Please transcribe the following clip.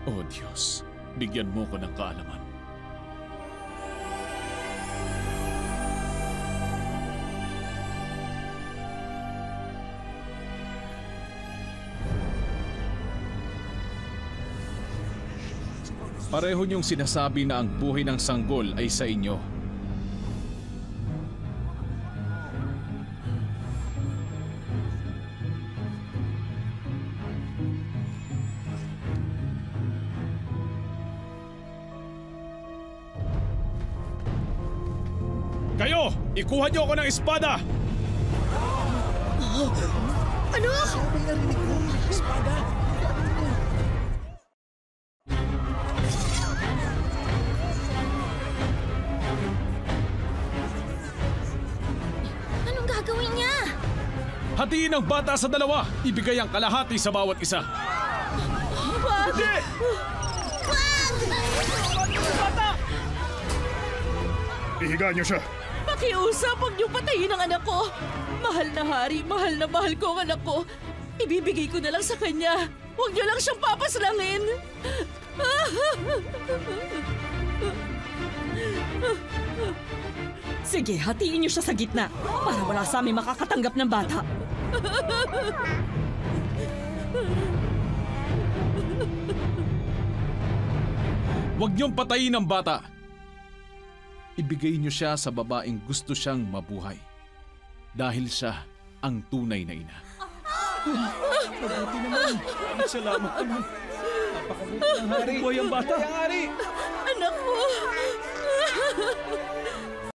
O Diyos, bigyan mo ko ng kaalaman. Pareho niyong sinasabi na ang buhay ng sanggol ay sa inyo. Kayo! Ikuha niyo ako ng espada! Ano? May narinig ko. Espada. Anong gagawin niya? Hatiin ang bata sa dalawa! Ibigay ang kalahati sa bawat isa! Wag! Hindi! Wag! Ihiga niyo siya! Pakiusap, huwag niyo patayin ang anak ko. Mahal na hari, mahal na mahal ko ang anak ko. Ibibigay ko na lang sa kanya. Huwag niyo lang siyang papaslangin. Sige, hatiin niyo siya sa gitna para wala sa amin makakatanggap ng bata. Huwag niyong patayin ang bata! Ibigay niyo siya sa babaeng gusto siyang mabuhay. Dahil siya ang tunay na ina. Mabuti naman. Salamat naman. Napakabuti ng hari. Buhay ang bata.